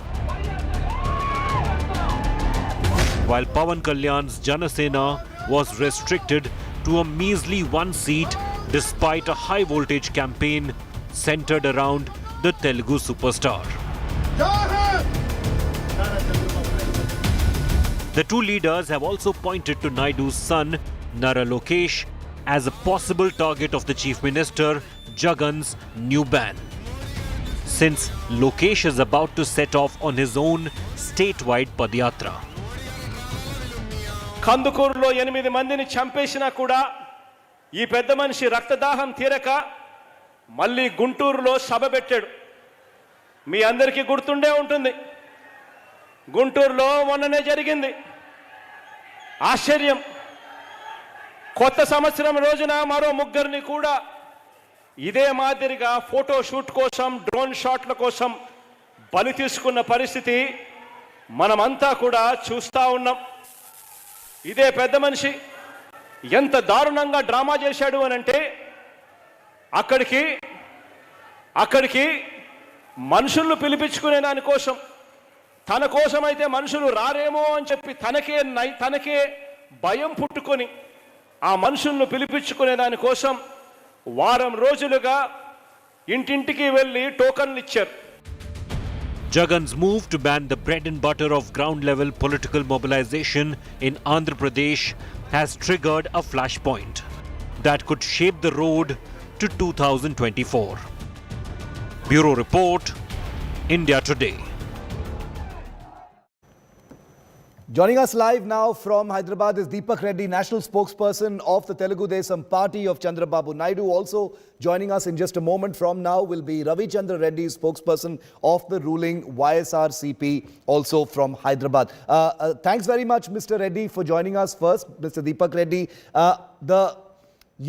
while Pawan Kalyan's Janasena was restricted to a measly one seat despite a high-voltage campaign centered around the Telugu superstar. The two leaders have also pointed to Naidu's son, Nara Lokesh, as a possible target of the Chief Minister, Jagan's new ban, since Lokesh is about to set off on his own statewide Padyatra. కందుకూరులో 8 మందిని చంపేసినా కూడా ఈ పెద్ద మనిషి రక్తదాహం తీరక మళ్ళీ గుంటూరులో సభ పెట్టాడు. మీ అందరికీ గుర్తుండే ఉంటుంది. గుంటూరులో మొన్ననే జరిగింది. ఆశ్చర్యం. కొత్త సంవత్సరం రోజున మరో ముగ్గురిని కూడా ఇదే మాదిరిగా ఫోటో షూట్ కోసం, డ్రోన్ షాట్ల కోసం బలి తీసుకున్న పరిస్థితి మనమంతా కూడా చూస్తూ ఉన్నాం. ఇదే పెద్ద మనిషి ఎంత దారుణంగా డ్రామా చేశాడు అనంటే అక్కడికి మనుషులను పిలిపించుకునే దానికోసం, తన కోసమైతే మనుషులు రారేమో అని చెప్పి తనకే భయం పుట్టుకొని ఆ మనుషులను పిలిపించుకునే దానికోసం వారం రోజులుగా ఇంటింటికి వెళ్ళి టోకన్లు ఇచ్చారు. Jagan's move to ban the bread and butter of ground-level political mobilization in Andhra Pradesh has triggered a flashpoint that could shape the road to 2024. Bureau Report, India Today. Joining us live now from Hyderabad is Deepak Reddy, national spokesperson of the Telugu Desam Party of Chandrababu Naidu. Also joining us in just a moment from now will be Ravi Chandra Reddy, spokesperson of the ruling YSRCP, also from Hyderabad. Thanks very much, Mr. Reddy, for joining us first. Mr. Deepak Reddy,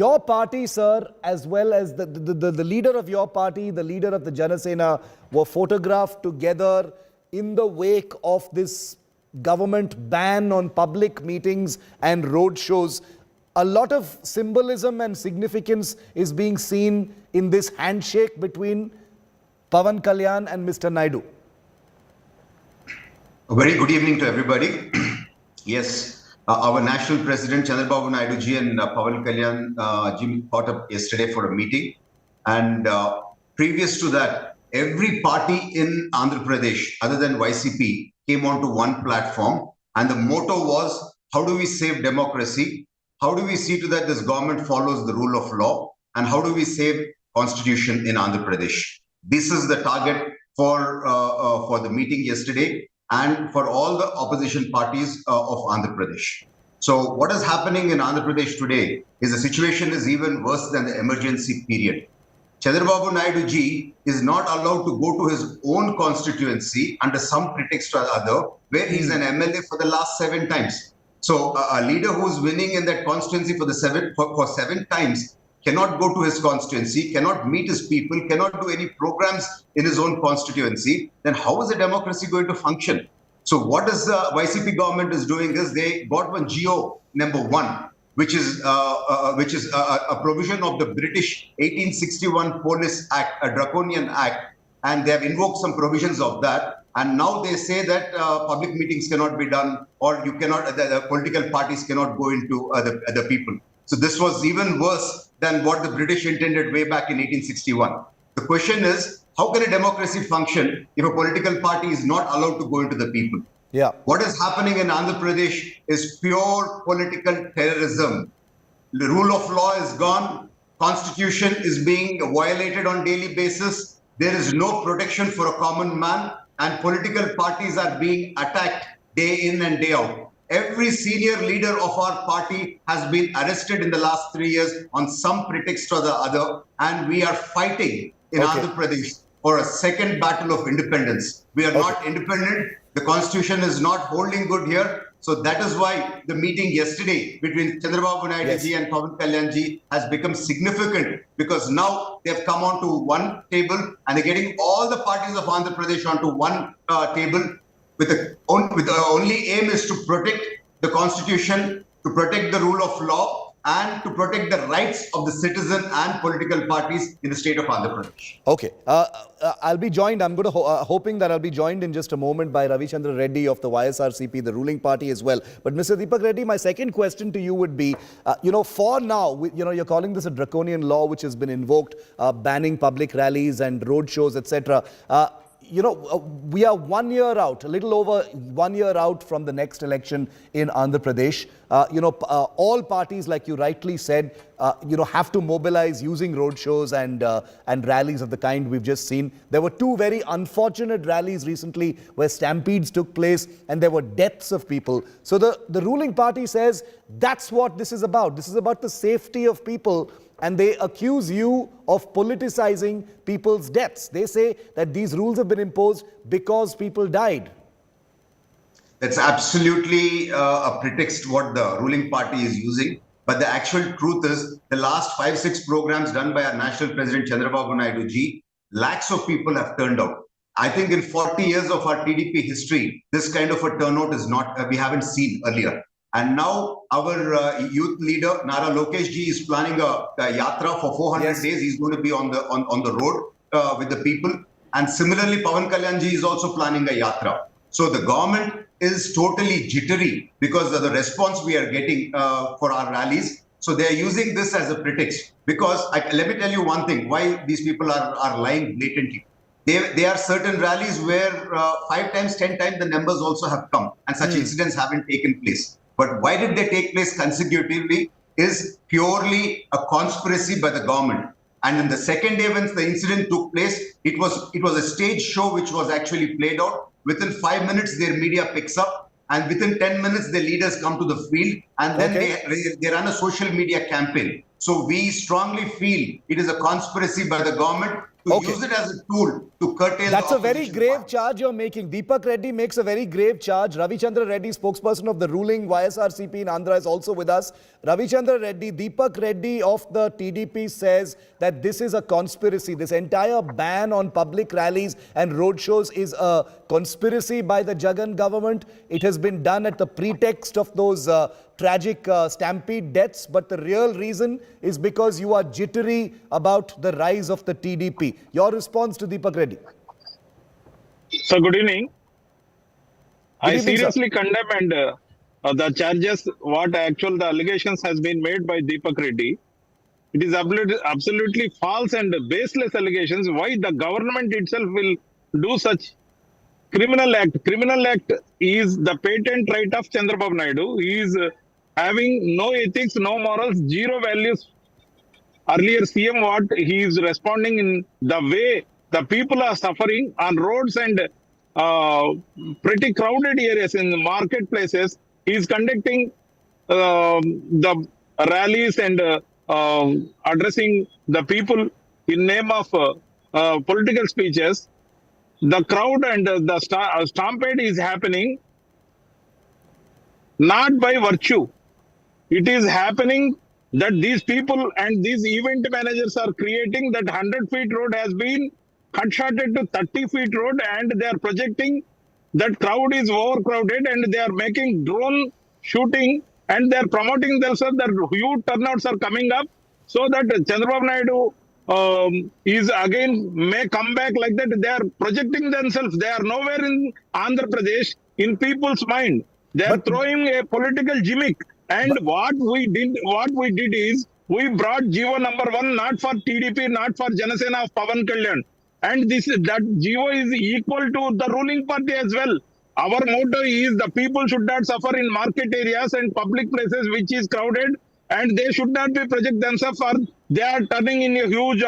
your party, sir, as well as the leader of your party, the leader of the Janasena, were photographed together in the wake of this government ban on public meetings and road shows. A lot of symbolism and significance is being seen in this handshake between Pawan Kalyan and Mr. Naidu. A very good evening to everybody. Yes, our national president Chandrababu Naidu ji and Pawan Kalyan ji caught up yesterday for a meeting, and previous to that, every party in Andhra Pradesh other than YCP came onto one platform, and the motto was, how do we save democracy? How do we see to that this government follows the rule of law? And how do we save constitution in Andhra Pradesh? This is the target for the meeting yesterday and for all the opposition parties of Andhra Pradesh. So what is happening in Andhra Pradesh today is the situation is even worse than the emergency period. Chandrababu Naidu ji is not allowed to go to his own constituency under some pretext or other, where he is an MLA for the last 7 times. So a leader who is winning in that constituency for 7 times cannot go to his constituency, cannot meet his people, cannot do any programs in his own constituency. Then how is the democracy going to function? So what is the YCP government is doing is they got one GO number 1. Which is a provision of the British 1861 Police Act, a draconian act, and they have invoked some provisions of that. And now they say that public meetings cannot be done, or you cannot, the political parties cannot go into the people. So this was even worse than what the British intended way back in 1861. The question is, how can a democracy function if a political party is not allowed to go into the people? Yeah. What is happening in Andhra Pradesh is pure political terrorism. The rule of law is gone. Constitution is being violated on daily basis. There is no protection for a common man, and political parties are being attacked day in and day out. every senior leader of our party has been arrested in the last 3 years on some pretext or the other, and we are fighting in Andhra Pradesh for a second battle of independence. We are not independent. The constitution is not holding good here. So that is why the meeting yesterday between Chandrababu Naidu ji and Pawan Kalyan ji has become significant, because now they have come onto one table and they're getting all the parties of Andhra Pradesh onto one table with the only aim is to protect the constitution, to protect the rule of law, and to protect the rights of the citizen and political parties in the state of Andhra Pradesh. Okay. I'll be joined, I'm going to hoping that I'll be joined in just a moment by Ravichandra Reddy of the YSRCP, the ruling party as well. But Mr. Deepak Reddy, my second question to you would be, for now, you're calling this a draconian law which has been invoked, banning public rallies and road shows, etc. We are 1 year out, a little over 1 year out from the next election in Andhra Pradesh. All parties, like you rightly said, have to mobilize using road shows and rallies of the kind we've just seen. There were two very unfortunate rallies recently where stampedes took place and there were deaths of people. So the ruling party says that's what this is about. This is about the safety of people. And they accuse you of politicizing people's deaths. They say that these rules have been imposed because people died. That's absolutely a pretext what the ruling party is using. But the actual truth is, the last 5-6 programs done by our national president Chandrababu Naidu ji, lakhs of people have turned out. I think in 40 years of our TDP history, this kind of a turnout is not, we haven't seen earlier. And now our youth leader, Nara Lokesh ji, is planning a yatra for 400 days. He's going to be on the road with the people. And similarly, Pawan Kalyan ji is also planning a yatra. So the government is totally jittery because of the response we are getting for our rallies. So they are using this as a pretext. Because let me tell you one thing, why these people are lying blatantly. There are certain rallies where 5 times, 10 times the numbers also have come and such incidents haven't taken place. But why did they take place consecutively is purely a conspiracy by the government. And in the second day when the incident took place, it was a stage show which was actually played out. Within 5 minutes, their media picks up. And within 10 minutes, the leaders come to the field. And then they run a social media campaign. So we strongly feel it is a conspiracy by the government to use it as a tool to curtail. That's a very grave charge you're making. Deepak Reddy makes a very grave charge. Ravichandra Reddy, spokesperson of the ruling YSRCP in Andhra, is also with us. Ravichandra Reddy, Deepak Reddy of the TDP says that this is a conspiracy. This entire ban on public rallies and road shows is a conspiracy by the Jagan government. It has been done at the pretext of those tragic stampede deaths, but the real reason is because you are jittery about the rise of the TDP. Your response to Deepak Reddy? So good evening. I seriously condemn and the charges, the allegations has been made by Deepak Reddy. It is absolutely false and baseless allegations. Why the government itself will do such criminal act? Criminal act is the patent right of Chandrababu Naidu. He is having no ethics, no morals, zero values. Earlier CM he is responding in the way the people are suffering on roads and pretty crowded areas in the marketplaces. He is conducting the rallies and addressing the people in name of political speeches. The crowd and the stampede is happening not by virtue. It is happening that these people and these event managers are creating that 100 feet road has been cut shorted to 30 feet road, and they are projecting that crowd is overcrowded, and they are making drone shooting, and they are promoting themselves that huge turnouts are coming up, so that Chandrababu Naidu is again may come back like that. They are projecting themselves. They are nowhere in Andhra Pradesh in people's mind. They are throwing a political gimmick. And what we did is we brought GO number 1 not for TDP, not for Janasena of Pawan Kalyan. And that GO is equal to the ruling party as well. Our motto is the people should not suffer in market areas and public places which is crowded, and they should not be project themselves, or they are turning in a huge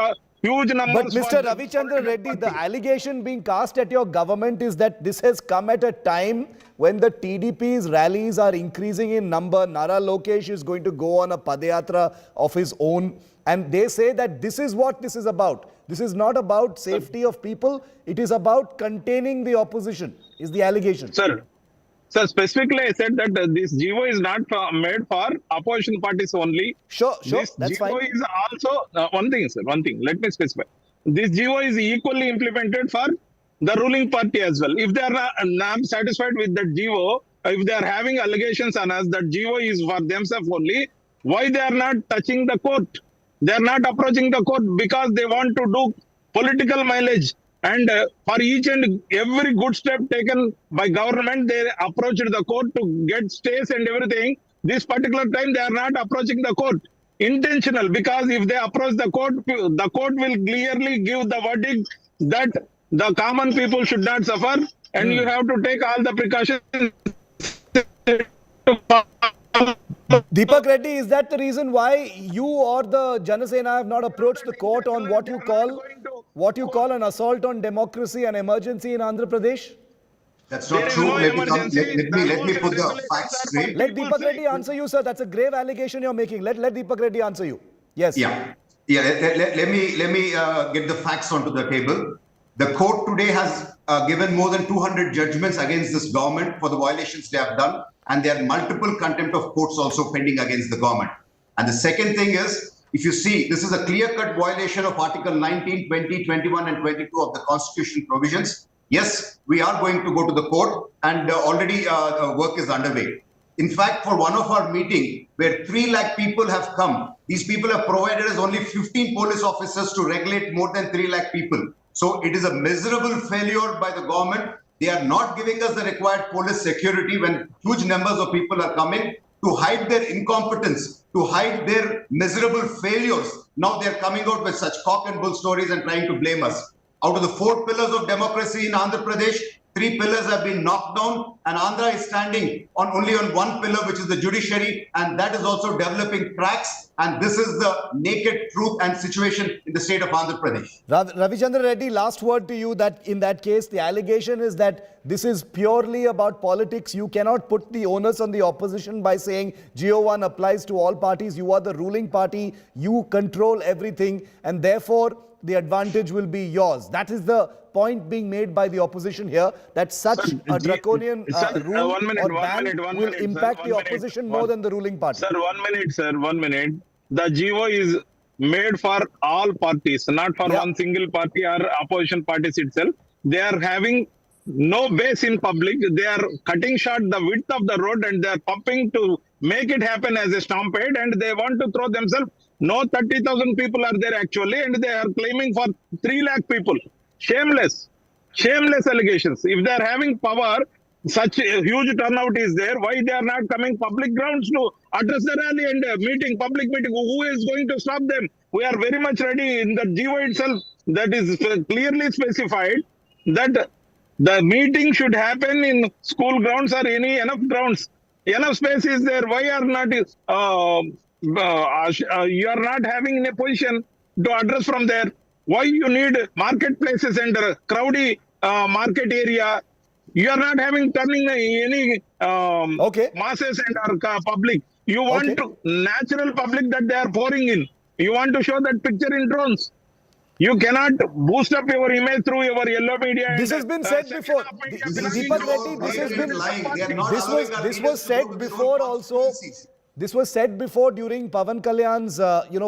numbers. But Mr. Ravichandra Reddy, the allegation being cast at your government is that this has come at a time when the TDP's rallies are increasing in number. Nara Lokesh is going to go on a Padayatra of his own. And they say that this is what this is about. This is not about safety of people. It is about containing the opposition, is the allegation. Sir, specifically I said that this GO is not made for opposition parties only. Sure, this that's GO fine. is also, one thing, let me specify. This GO is equally implemented for the ruling party as well. If they are not satisfied with that GO, if they are having allegations on us that GO is for themselves only, why they are not touching the court? They are not approaching the court because they want to do political mileage. And for each and every good step taken by government, they approached the court to get stays and everything. This particular time, they are not approaching the court. Intentional, because if they approach the court will clearly give the verdict that the common people should not suffer, and you have to take all the precautions. Deepak Reddy, is that the reason why you or the Janasena have not approached the court on what you call an assault on democracy and emergency in Andhra Pradesh? That's not true. Let me put the facts straight. Let Deepak Reddy answer you, sir. That's a grave allegation you're making. Let Deepak Reddy answer you. Yes. Yeah. Let me get the facts onto the table. The court today has given more than 200 judgments against this government for the violations they have done, and there are multiple contempt of courts also pending against the government. And the second thing is, if you see, this is a clear-cut violation of Article 19, 20, 21 and 22 of the Constitution provisions. Yes, we are going to go to the court, and already work is underway. In fact, for one of our meeting where 3 lakh people have come, these people have provided us only 15 police officers to regulate more than 3 lakh people. So it is a miserable failure by the government. They are not giving us the required police security when huge numbers of people are coming to hide their incompetence, to hide their miserable failures. Now they are coming out with such cock and bull stories and trying to blame us. Out of the 4 pillars of democracy in Andhra Pradesh, 3 pillars have been knocked down, and Andhra is standing only on 1 pillar, which is the judiciary, and that is also developing cracks. And this is the naked truth and situation in the state of Andhra Pradesh. Ravichandra Reddy, last word to you, that in that case, the allegation is that this is purely about politics. You cannot put the onus on the opposition by saying GO1 applies to all parties. You are the ruling party. You control everything, and therefore the advantage will be yours. That is the point being made by the opposition here, that such a draconian rule or ban will impact the opposition more than the ruling party. Sir, 1 minute. The GO is made for all parties, not for one single party or opposition parties itself. They are having no base in public. They are cutting short the width of the road, and they are pumping to make it happen as a stampede, and they want to throw themselves. No 30,000 people are there actually, and they are claiming for 3 lakh people. Shameless allegations. If they are having power, such a huge turnout is there, why they are not coming public grounds to address the rally and public meeting? Who is going to stop them? We are very much ready. In the GO itself, that is clearly specified that the meeting should happen in school grounds or enough grounds. Enough space is there. Why are not you are not having a position to address from there? Why you need marketplaces and crowdy market area? You are not having turning any masses and our public. You want to natural public that they are pouring in. You want to show that picture in drones. You cannot boost up your image through your yellow media. This has been said before. Deepak Reddy, this was said before also. This was said before during Pawan Kalyan's,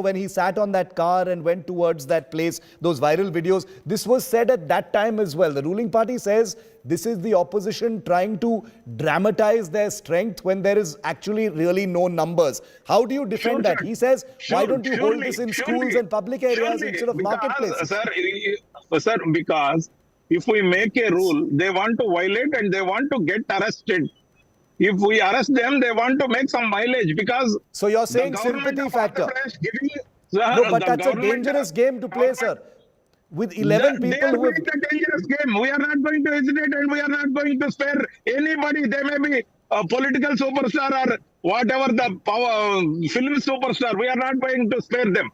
when he sat on that car and went towards that place, those viral videos. This was said at that time as well. The ruling party says this is the opposition trying to dramatize their strength when there is actually really no numbers. How do you defend that? He says, why don't you hold this in schools and public areas instead of marketplaces? Sir, because if we make a rule, they want to violate and they want to get arrested. If we arrest them, they want to make some mileage because... So you're saying sympathy factor. No, but that's a dangerous game to play, sir. With 11 people who... It's a dangerous game. We are not going to hesitate and we are not going to spare anybody. They may be a political superstar or whatever the film superstar. We are not going to spare them.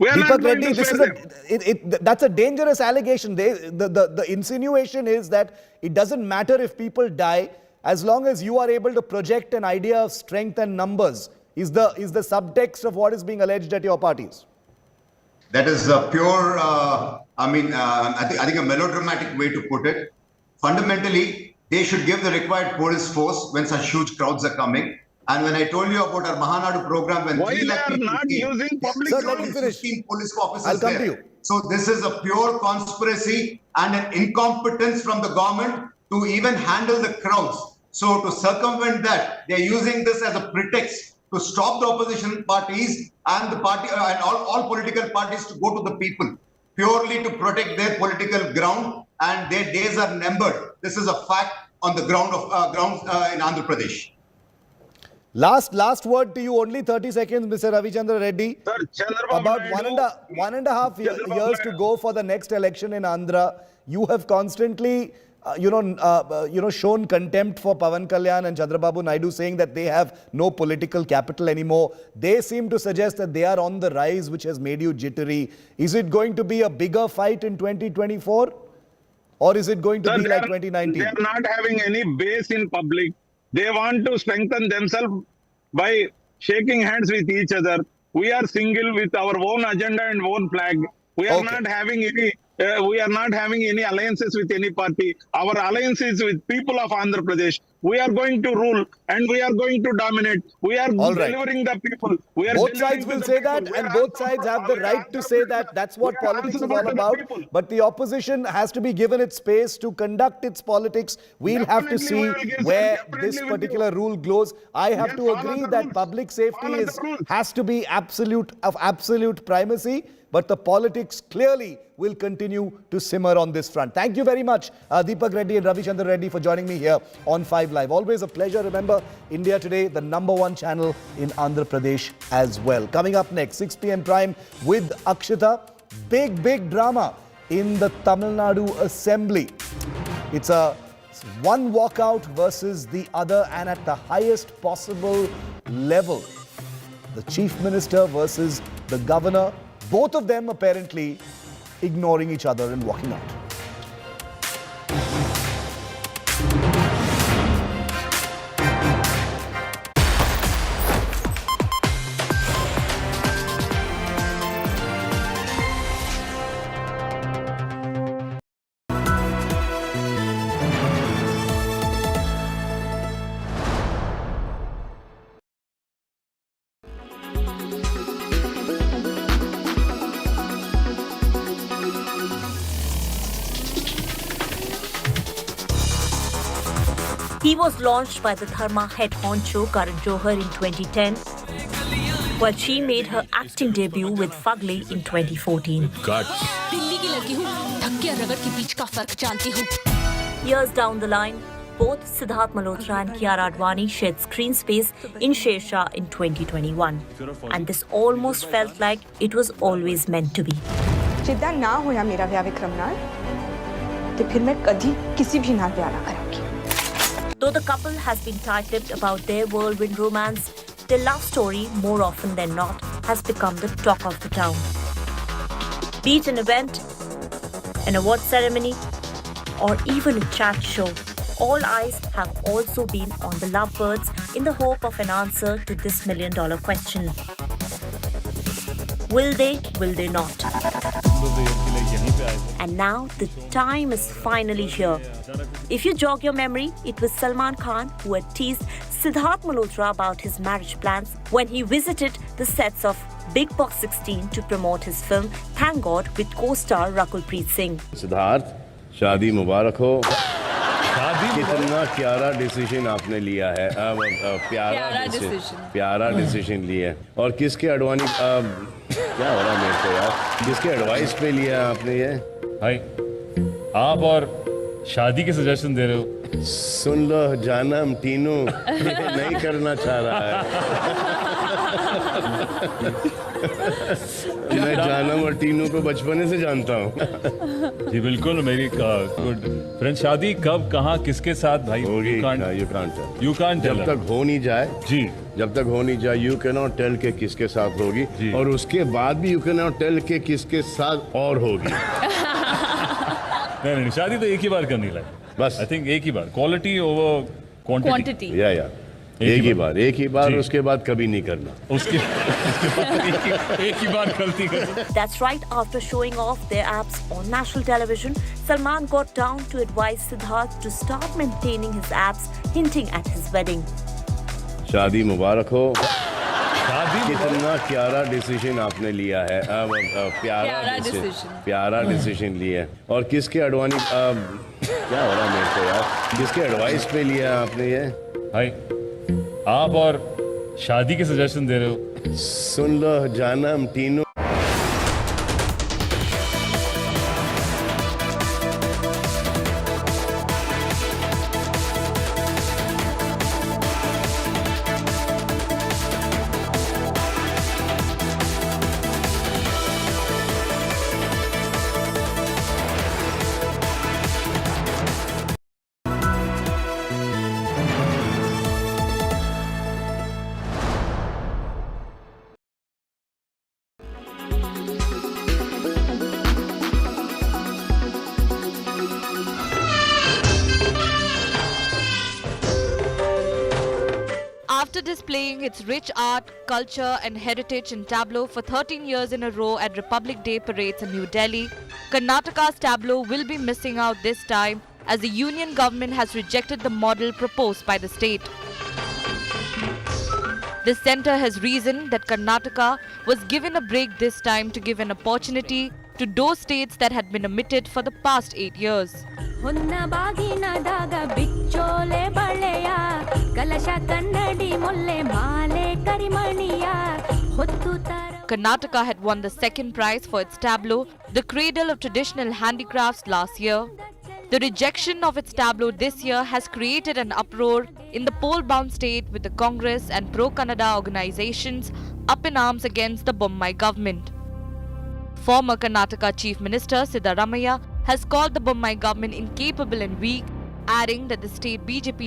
We are not going to spare them. That's a dangerous allegation. The insinuation is that it doesn't matter if people die. as long as you are able to project an idea of strength and numbers, is the subtext of what is being alleged at your parties. That is a pure, I think a melodramatic way to put it. Fundamentally, they should give the required police force when such huge crowds are coming. And when I told you about our Mahanadu program, when why they are not using public roads, 15 police officers I'll come there. to you. So this is a pure conspiracy and an incompetence from the government to even handle the crowds. So to circumvent that, they are using this as a pretext to stop the opposition parties and the party and all political parties to go to the people, purely to protect their political ground, and their days are numbered. This is a fact on the ground in Andhra Pradesh. Last word to you, only 30 seconds, Mr. Ravichandra Reddy. Sir, About one and a half years to go for the next election in Andhra. You have constantly, shown contempt for Pawan Kalyan and Chandrababu Naidu, saying that they have no political capital anymore. They seem to suggest that they are on the rise, which has made you jittery. Is it going to be a bigger fight in 2024? Or is it going to be like 2019? They are not having any base in public. They want to strengthen themselves by shaking hands with each other. We are single with our own agenda and own flag. We are not having any. We are not having any alliances with any party. Our alliance is with people of Andhra Pradesh. We are going to rule and we are going to dominate. We are delivering the people. Both sides will say that, and both sides have the right to say that. That's what politics is all about. But the opposition has to be given its space to conduct its politics. We'll have to see where this particular rule goes. I have to agree that public safety has to be of absolute primacy. But the politics clearly will continue to simmer on this front. Thank you very much, Deepak Reddy and Ravichandra Reddy, for joining me here on 5 Live. Always a pleasure. Remember, India Today, the #1 channel in Andhra Pradesh as well. Coming up next, 6 p.m. prime with Akshita. Big drama in the Tamil Nadu Assembly. It's a one walkout versus the other, and at the highest possible level. The Chief Minister versus the Governor. Both of them apparently ignoring each other and walking out. He was launched by the Dharma head honcho Karan Johar in 2010, while she made her acting debut with Fugly in 2014. Years down the line, both Sidharth Malhotra and Kiara Advani shared screen space in Shersha in 2021. And this almost felt like it was always meant to be. जिद्दां ना होया मेरा विआह विक्रम नाल ते फिर मैं कदी किसी भी नाल विआह ना करांगी. Though the couple has been tight-lipped about their whirlwind romance, their love story, more often than not, has become the talk of the town. Be it an event, an award ceremony, or even a chat show, all eyes have also been on the lovebirds in the hope of an answer to this million-dollar question. Will they not? And now the time is finally here. If you jog your memory, it was Salman Khan who had teased Sidharth Malhotra about his marriage plans when he visited the sets of Big Boss 16 to promote his film Thank God with co-star Rakulpreet Singh. Sidharth, शादी मुबारक हो. कितना प्यारा decision आपने लिया है. प्यारा decision लिया. और किसके अडवाणी क्या हो रहा है मेरे को यार? किसके एडवाइस पे लिया आपने ये? हाय, आप और शादी के सजेशन दे रहे हो? सुन लो जानम टीनू नहीं करना चाह रहा है. मैं जानम और टीनू को बचपने से जानता हूँ. जी बिल्कुल, मेरी गुड फ्रेंड. शादी कब, कहाँ, किसके साथ भाई? होगी. You can't tell. जब तक हो नहीं जाए जी, जब तक हो नहीं जाए यू कैन नॉट टेल के किसके साथ होगी, और उसके बाद भी यू कैन नॉट टेल के किसके साथ और होगी. नहीं, शादी तो एक ही बार करनी है बस. आई थिंक एक ही बार. Quality over Quantity. या एक ही बार उसके बाद कभी नहीं करना उसके बाद एक ही बार गलती करना. That's right, after showing off their abs on national television, Salman got down to advise Siddharth to start maintaining his abs, hinting at his wedding. शादी मुबारक हो. कितना प्यारा डिसीजन आपने लिया है. प्यारा डिसीजन लिया है. और किसके एडवानी क्या हो रहा है मेरे को यार, किसके एडवाइस पे लिया है आपने ये? भाई आप और शादी के सजेशन दे रहे हो. सुन लो जानम तीनों. After displaying its rich art, culture and heritage in tableau for 13 years in a row at Republic Day parades in New Delhi, Karnataka's tableau will be missing out this time as the union government has rejected the model proposed by the state. The centre has reasoned that Karnataka was given a break this time to give an opportunity to those states that had been omitted for the past 8 years. Karnataka had won the second prize for its tableau, the cradle of traditional handicrafts, last year. The rejection of its tableau this year has created an uproar in the poll-bound state, with the Congress and pro-Kannada organizations up in arms against the Bommai government. Former Karnataka Chief Minister Siddaramaiah has called the Bommai government incapable and weak, adding that the state BJP